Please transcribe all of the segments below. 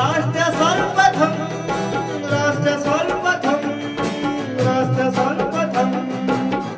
राष्ट्र सर्वप्रथम, राष्ट्र सर्वप्रथम, राष्ट्र सर्वप्रथम,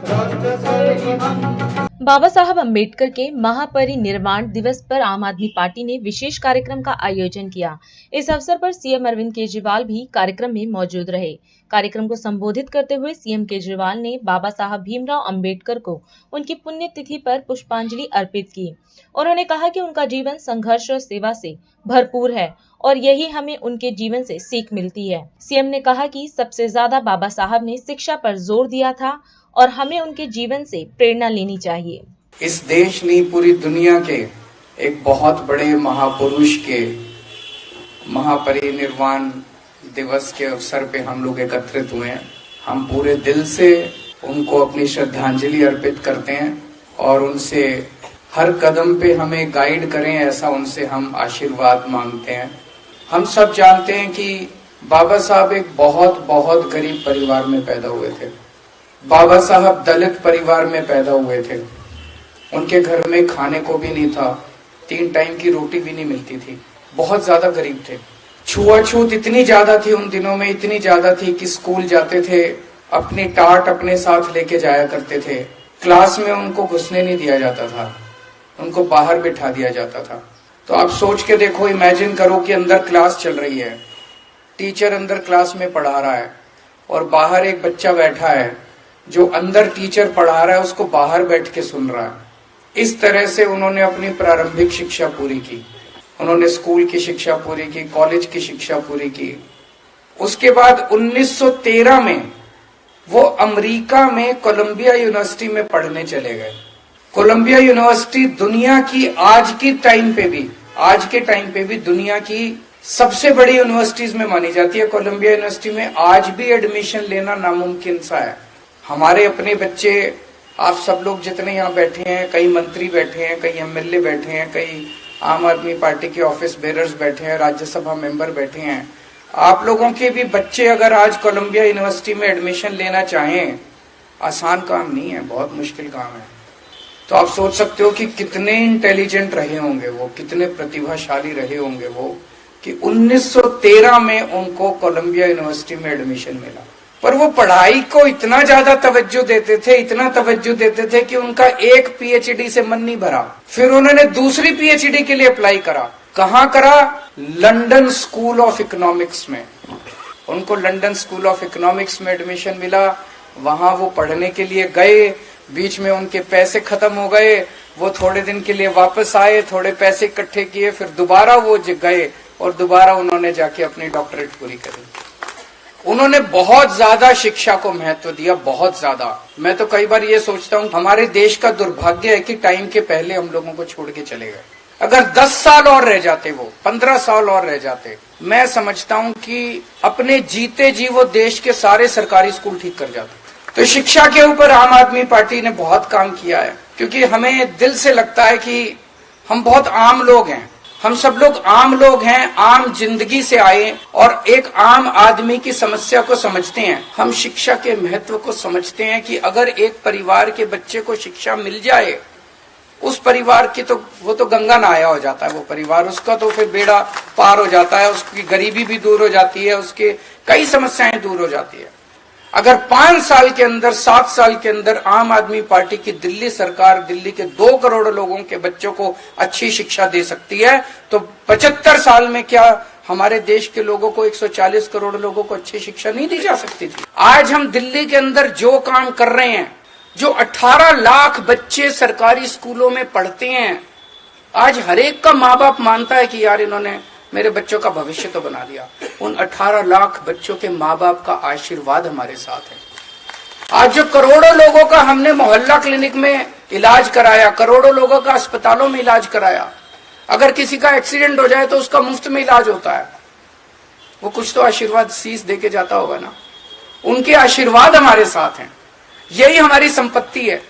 राष्ट्र सर्वप्रथम। बाबा साहब अम्बेडकर के महापरिनिर्वाण दिवस पर आम आदमी पार्टी ने विशेष कार्यक्रम का आयोजन किया। इस अवसर पर सीएम अरविंद केजरीवाल भी कार्यक्रम में मौजूद रहे। कार्यक्रम को संबोधित करते हुए सीएम केजरीवाल ने बाबा साहब भीमराव अंबेडकर को उनकी पुण्यतिथि पर पुष्पांजलि अर्पित की। उन्होंने कहा कि उनका जीवन संघर्ष और सेवा से भरपूर है और यही हमें उनके जीवन से सीख मिलती है। सीएम ने कहा कि सबसे ज्यादा बाबा साहब ने शिक्षा पर जोर दिया था और हमें उनके जीवन से प्रेरणा लेनी चाहिए। इस देश ने पूरी दुनिया के एक बहुत बड़े महापुरुष के महापरिनिर्वाण दिवस के अवसर पे हम लोग एकत्रित हुए हैं। हम पूरे दिल से उनको अपनी श्रद्धांजलि अर्पित करते हैं और उनसे हर कदम पे हमें गाइड करें, ऐसा उनसे हम आशीर्वाद मांगते हैं। हम सब जानते हैं कि बाबा साहब एक बहुत बहुत गरीब परिवार में पैदा हुए थे। बाबा साहब दलित परिवार में पैदा हुए थे। उनके घर में खाने को भी नहीं था, 3 टाइम की रोटी भी नहीं मिलती थी। बहुत ज्यादा गरीब थे। छुआछूत इतनी ज्यादा थी उन दिनों में, इतनी ज्यादा थी कि स्कूल जाते थे अपनी टाट अपने साथ लेके जाया करते थे। क्लास में उनको घुसने नहीं दिया जाता था, उनको बाहर बिठा दिया जाता था। तो आप सोच के देखो, इमेजिन करो कि अंदर क्लास चल रही है, टीचर अंदर क्लास में पढ़ा रहा है और बाहर एक बच्चा बैठा है जो अंदर टीचर पढ़ा रहा है उसको बाहर बैठ के सुन रहा है। इस तरह से उन्होंने अपनी प्रारंभिक शिक्षा पूरी की। उन्होंने स्कूल की शिक्षा पूरी की, कॉलेज की शिक्षा पूरी की। उसके बाद 1913 में वो अमेरिका में कोलंबिया यूनिवर्सिटी में पढ़ने चले गए। कोलंबिया यूनिवर्सिटी दुनिया की आज के टाइम पे भी दुनिया की सबसे बड़ी यूनिवर्सिटीज में मानी जाती है। कोलंबिया यूनिवर्सिटी में आज भी एडमिशन लेना नामुमकिन सा है। हमारे अपने बच्चे, आप सब लोग जितने यहाँ बैठे हैं, कई मंत्री बैठे हैं, कई एमएलए बैठे हैं, कई आम आदमी पार्टी के ऑफिस बेरर्स बैठे हैं, राज्यसभा मेंबर बैठे हैं। आप लोगों के भी बच्चे अगर आज कोलंबिया यूनिवर्सिटी में एडमिशन लेना चाहें, आसान काम नहीं है, बहुत मुश्किल काम है। तो आप सोच सकते हो कि कितने इंटेलिजेंट रहे होंगे वो, कितने प्रतिभाशाली रहे होंगे वो, कि 1913 में उनको कोलंबिया यूनिवर्सिटी में एडमिशन मिला। पर वो पढ़ाई को इतना ज्यादा तवज्जो देते थे, इतना तवज्जो देते थे कि उनका एक पीएचडी से मन नहीं भरा। फिर उन्होंने दूसरी पीएचडी के लिए अप्लाई करा। कहाँ करा? लंदन स्कूल ऑफ इकोनॉमिक्स में। उनको लंदन स्कूल ऑफ इकोनॉमिक्स में एडमिशन मिला। वहां वो पढ़ने के लिए गए, बीच में उनके पैसे खत्म हो गए। वो थोड़े दिन के लिए वापस आए, थोड़े पैसे इकट्ठे किए, फिर दोबारा वो गए और दोबारा उन्होंने जाके अपनी डॉक्टरेट पूरी करी। उन्होंने बहुत ज्यादा शिक्षा को महत्व दिया, बहुत ज्यादा। मैं तो कई बार ये सोचता हूँ, हमारे देश का दुर्भाग्य है कि टाइम के पहले हम लोगों को छोड़ के चले गए। अगर 10 साल और रह जाते, वो 15 साल और रह जाते, मैं समझता हूँ कि अपने जीते जी वो देश के सारे सरकारी स्कूल ठीक कर जाते। तो शिक्षा के ऊपर आम आदमी पार्टी ने बहुत काम किया है, क्योंकि हमें दिल से लगता है कि हम बहुत आम लोग हैं। हम सब लोग आम लोग हैं, आम जिंदगी से आए और एक आम आदमी की समस्या को समझते हैं। हम शिक्षा के महत्व को समझते हैं कि अगर एक परिवार के बच्चे को शिक्षा मिल जाए, उस परिवार की तो वो तो गंगा नहाया हो जाता है। वो परिवार, उसका तो फिर बेड़ा पार हो जाता है, उसकी गरीबी भी दूर हो जाती है, उसके कई समस्याएं दूर हो जाती है। अगर 5 साल के अंदर, 7 साल के अंदर आम आदमी पार्टी की दिल्ली सरकार दिल्ली के 2 करोड़ लोगों के बच्चों को अच्छी शिक्षा दे सकती है, तो 75 साल में क्या हमारे देश के लोगों को, 140 करोड़ लोगों को अच्छी शिक्षा नहीं दी जा सकती थी? आज हम दिल्ली के अंदर जो काम कर रहे हैं, जो 18 लाख बच्चे सरकारी स्कूलों में पढ़ते हैं, आज हर एक का माँ बाप मानता है कि यार इन्होंने मेरे बच्चों का भविष्य तो बना दिया। उन 18 लाख बच्चों के माँ बाप का आशीर्वाद हमारे साथ है। आज जो करोड़ों लोगों का हमने मोहल्ला क्लिनिक में इलाज कराया, करोड़ों लोगों का अस्पतालों में इलाज कराया, अगर किसी का एक्सीडेंट हो जाए तो उसका मुफ्त में इलाज होता है। वो कुछ तो आशीर्वाद शीश देके जाता होगा ना। उनके आशीर्वाद हमारे साथ हैं, यही हमारी संपत्ति है।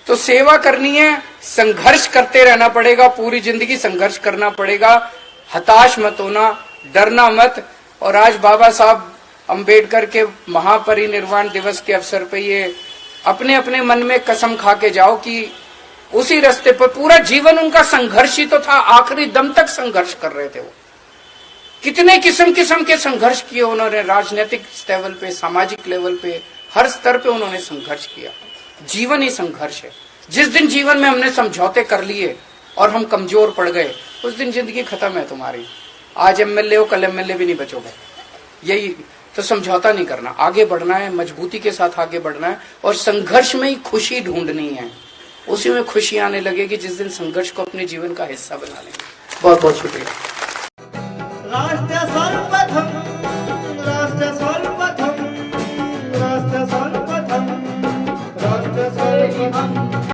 तो सेवा करनी है, संघर्ष करते रहना पड़ेगा, पूरी जिंदगी संघर्ष करना पड़ेगा। हताश मत होना, डरना मत। और आज बाबा साहब अंबेडकर के महापरिनिर्वाण दिवस के अवसर पे ये अपने अपने मन में कसम खा के जाओ कि उसी रास्ते पर पूरा जीवन उनका संघर्ष ही तो था, आखिरी दम तक संघर्ष कर रहे थे वो। कितने किस्म किस्म के संघर्ष किए उन्होंने, राजनीतिक लेवल पे, सामाजिक लेवल पे, हर स्तर पे उन्होंने संघर्ष किया। जीवन ही संघर्ष है। जिस दिन जीवन में हमने समझौते कर लिए और हम कमजोर पड़ गए, उस दिन जिंदगी खत्म है तुम्हारी। आज एमएलए हो, कल एमएलए भी नहीं बचोगे। यही तो, समझौता नहीं करना, आगे बढ़ना है, मजबूती के साथ आगे बढ़ना है और संघर्ष में ही खुशी ढूंढनी है। उसी में खुशी आने लगेगी जिस दिन संघर्ष को अपने जीवन का हिस्सा बना लेंगे। बहुत बहुत शुक्रिया।